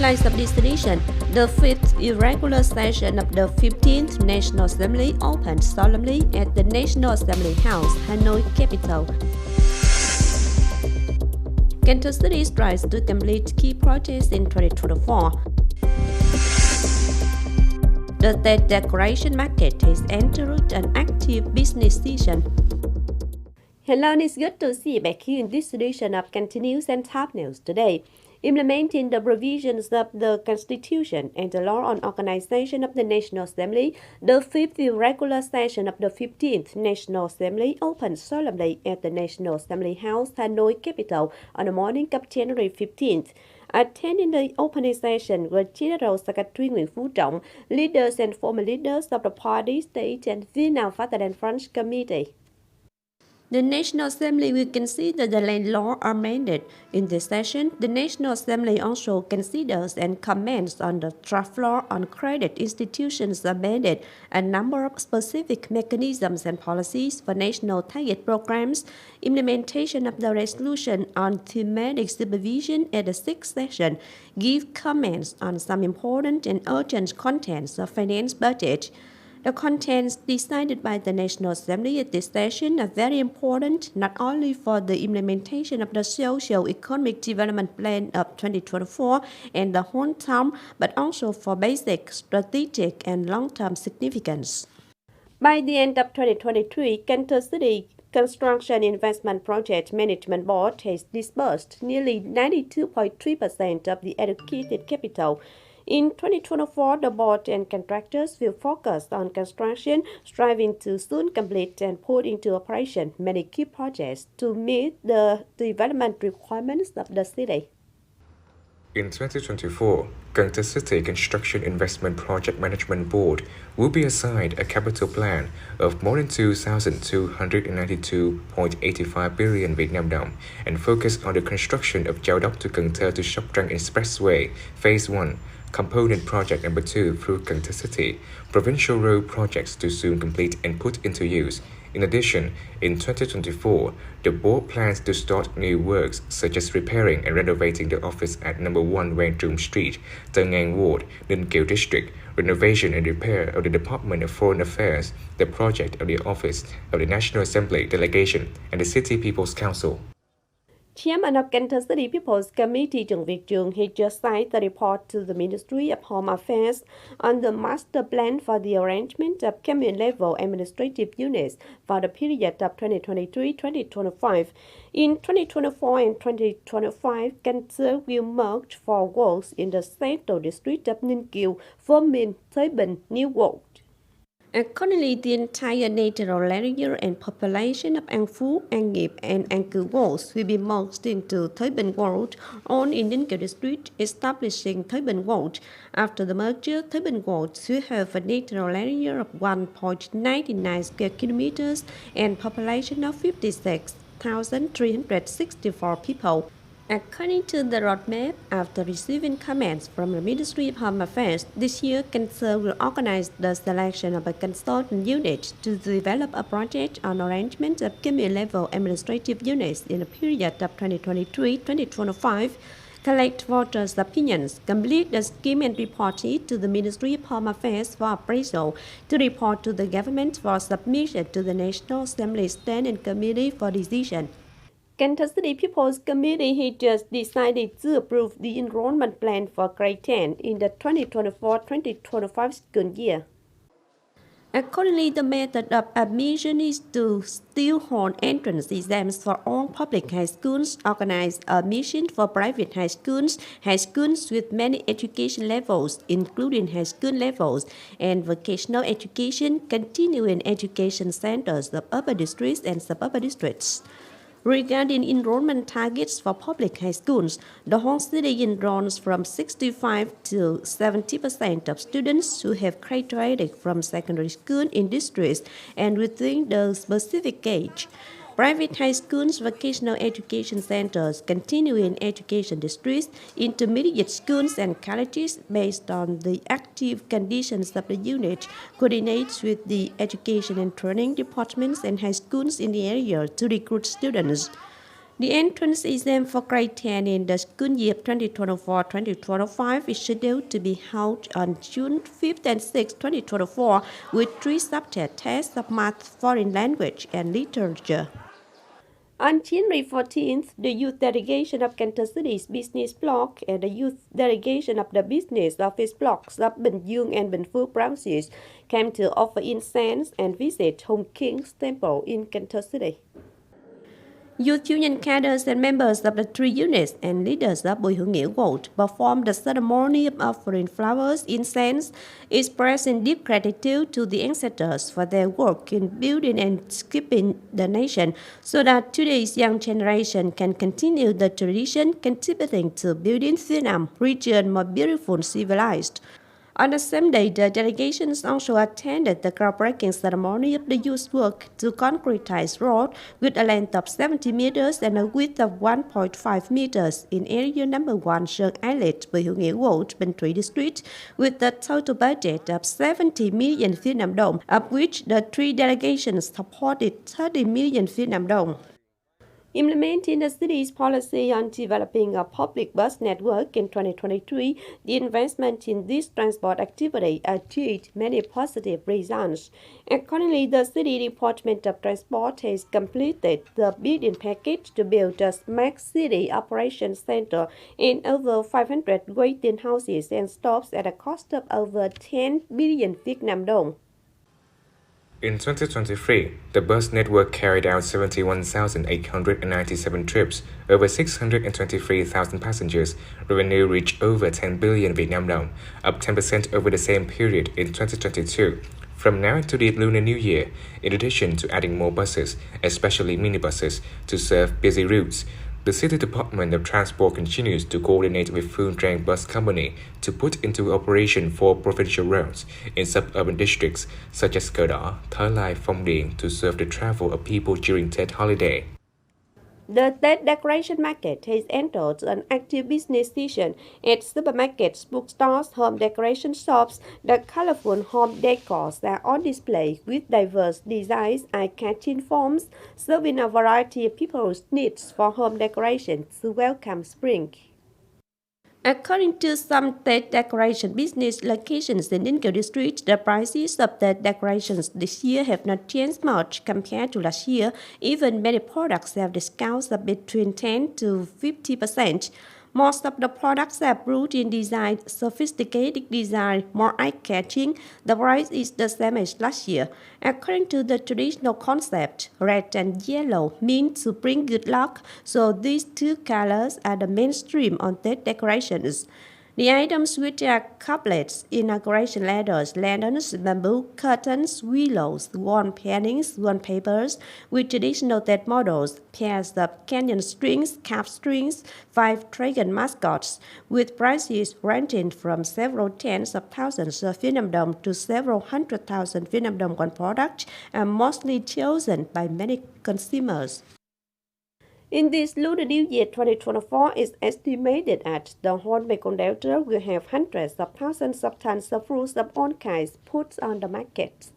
Headlines of this edition: the fifth irregular session of the 15th National Assembly opened solemnly at the National Assembly House, Hanoi capital. Cần Thơ City strives to complete key projects in 2024. The State Decoration Market has entered an active business season. Hello, and it's good to see you back here in this edition of Cần News and Top News today. Implementing the provisions of the Constitution and the law on organization of the National Assembly, the fifth irregular session of the 15th National Assembly opened solemnly at the National Assembly House, Hanoi capital, on the morning of January 15th. Attending the opening session were General Secretary Nguyễn Phú Trọng, leaders and former leaders of the party, state and Vietnam Fatherland Front Committee. The National Assembly will consider the land law amended. In this session, the National Assembly also considers and comments on the draft law on credit institutions amended, a number of specific mechanisms and policies for national target programs, implementation of the resolution on thematic supervision at the sixth session, give comments on some important and urgent contents of finance budget. The contents decided by the National Assembly at this session are very important not only for the implementation of the Socio-Economic Development Plan of 2024 and the whole term, but also for basic, strategic, and long-term significance. By the end of 2023, Cần Thơ City Construction Investment Project Management Board has disbursed nearly 92.3% of the allocated capital. In 2024, the board and contractors will focus on construction, striving to soon complete and put into operation many key projects to meet the development requirements of the city. In 2024, Cần Thơ City Construction Investment Project Management Board will be assigned a capital plan of more than 2,292.85 billion Vietnam dong and focus on the construction of Giao Đốc to Cần Thơ to Sóc Trăng Expressway Phase 1, Component Project Number 2 through Cần Thơ City, provincial road projects to soon complete and put into use. In addition, in 2024, the board plans to start new works such as repairing and renovating the office at number 1 Wan Trung Street, Tân Ngang Ward, Ninh Kiều District, renovation and repair of the Department of Foreign Affairs, the project of the Office of the National Assembly Delegation, and the City People's Council. Chairman of Cần Thơ City People's Committee Chương he just signed the report to the Ministry of Home Affairs on the master plan for the arrangement of commune-level administrative units for the period of 2023-2025. In 2024 and 2025, Cần Thơ will merge 4 wards in the central district of Ninh Kiều, forming Thời, new ward. Accordingly, the entire natural area and population of An Phú, An Nghiệp, and An Cư wards will be merged into Thời ward, all in Ninh Kiều district, establishing Thời ward. After the merger, Thời ward will have a natural area of 1.99 square kilometers and population of 56,364 people. According to the roadmap, after receiving comments from the Ministry of Home Affairs, this year Cần Thơ will organize the selection of a consultant unit to develop a project on arrangement of commune-level administrative units in the period of 2023-2025, collect voters' opinions, complete the scheme and report it to the Ministry of Home Affairs for appraisal, to report to the government for submission to the National Assembly Standing Committee for decision. Cần Thơ City People's Committee he just decided to approve the enrollment plan for grade 10 in the 2024-2025 school year. Accordingly, the method of admission is to still hold entrance exams for all public high schools, organize admission for private high schools with many education levels, including high school levels, and vocational education, continuing education centers of upper districts and suburban districts. Regarding enrollment targets for public high schools, the whole city enrolls from 65 to 70% of students who have graduated from secondary school in districts and within the specific age. Private high schools, vocational education centers, continuing education districts, intermediate schools, and colleges, based on the active conditions of the unit, coordinates with the education and training departments and high schools in the area to recruit students. The entrance exam for grade 10 in the school year 2024-2025 is scheduled to be held on June 5th and 6th, 2024, with 3 subject tests of math, foreign language, and literature. On January 14th, the youth delegation of Cần Thơ City's business block and the youth delegation of the business office blocks of Bình Dương and Bình Phước branches came to offer incense and visit Home King's Temple in Cần Thơ City. Youth union cadres and members of the 3 units and leaders of Bùi Hữu Nghĩa Ward performed the ceremony of offering flowers, incense, expressing deep gratitude to the ancestors for their work in building and keeping the nation, so that today's young generation can continue the tradition, contributing to building Vietnam region more beautiful and civilized. On the same day, the delegations also attended the groundbreaking ceremony of the youth work to concretize road with a length of 70 meters and a width of 1.5 meters in area number 1 Sơn Islet, Bùi Hữu Nghĩa Ward, Bình Thủy District, with a total budget of 70 million Vietnam dong, of which the 3 delegations supported 30 million Vietnam dong. Implementing the city's policy on developing a public bus network in 2023, the investment in this transport activity achieved many positive results. Accordingly, the City Department of Transport has completed the bidding package to build a smart city operations center and over 500 waiting houses and stops at a cost of over 10 billion Vietnam dong. In 2023, the bus network carried out 71,897 trips, over 623,000 passengers. Revenue reached over 10 billion Vietnam dong, up 10% over the same period in 2022. From now to the Lunar New Year, in addition to adding more buses, especially minibuses, to serve busy routes, the City Department of Transport continues to coordinate with Phương Trang Bus Company to put into operation 4 provincial routes in suburban districts such as Cờ Đỏ, Thời, Phong Điền to serve the travel of people during Tết holiday. The Tết decoration market has entered an active business season at supermarkets, bookstores, home decoration shops. The colorful home decors are on display with diverse designs, eye-catching forms, serving a variety of people's needs for home decoration to welcome spring. According to some Tết decoration business locations in Ninh Kiều district, the prices of Tết decorations this year have not changed much compared to last year. Even many products have discounts of between 10 to 50%. Most of the products are brewed in design, sophisticated design, more eye-catching. The price is the same as last year. According to the traditional concept, red and yellow mean to bring good luck, so these 2 colors are the mainstream on Tết decorations. The items which are couplets, inauguration ladders, lanterns, bamboo, curtains, willows, wall paintings, wallpapers, with traditional Tết models, pairs of canyon strings, calf strings, 5 dragon mascots, with prices ranging from several tens of thousands of Vietnam dong to several 100,000 Vietnam dong one product, are mostly chosen by many consumers. In this Lunar New Year 2024, it's estimated that the whole Mekong Delta will have hundreds of thousands of tons of fruits of all kinds put on the market.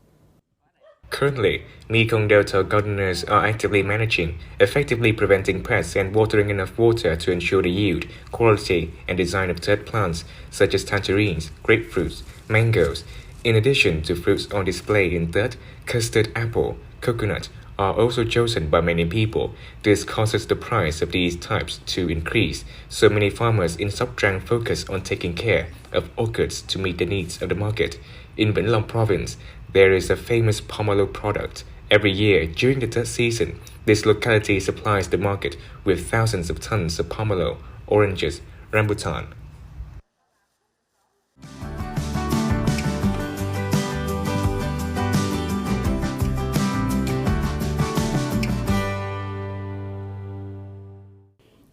Currently, Mekong Delta gardeners are actively managing, effectively preventing pests and watering enough water to ensure the yield, quality, and design of Tết plants such as tangerines, grapefruits, mangoes. In addition to fruits on display in Tết, custard apple, coconut, are also chosen by many people. This causes the price of these types to increase, so many farmers in Sóc Trăng focus on taking care of orchards to meet the needs of the market. In Vĩnh Long province, there is a famous pomelo product. Every year, during the Tết season, this locality supplies the market with thousands of tons of pomelo, oranges, rambutan.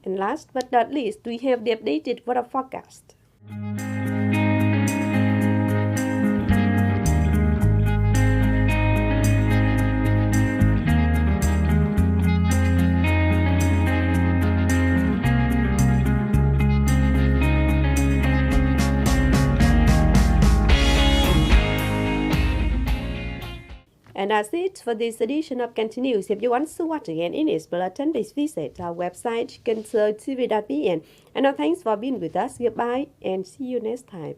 And last but not least, we have the updated weather forecast. And that's it for this edition of Cần Thơ News. If you want to watch again in its bulletin, please visit our website, kênh.tv.vn. And now thanks for being with us. Goodbye and see you next time.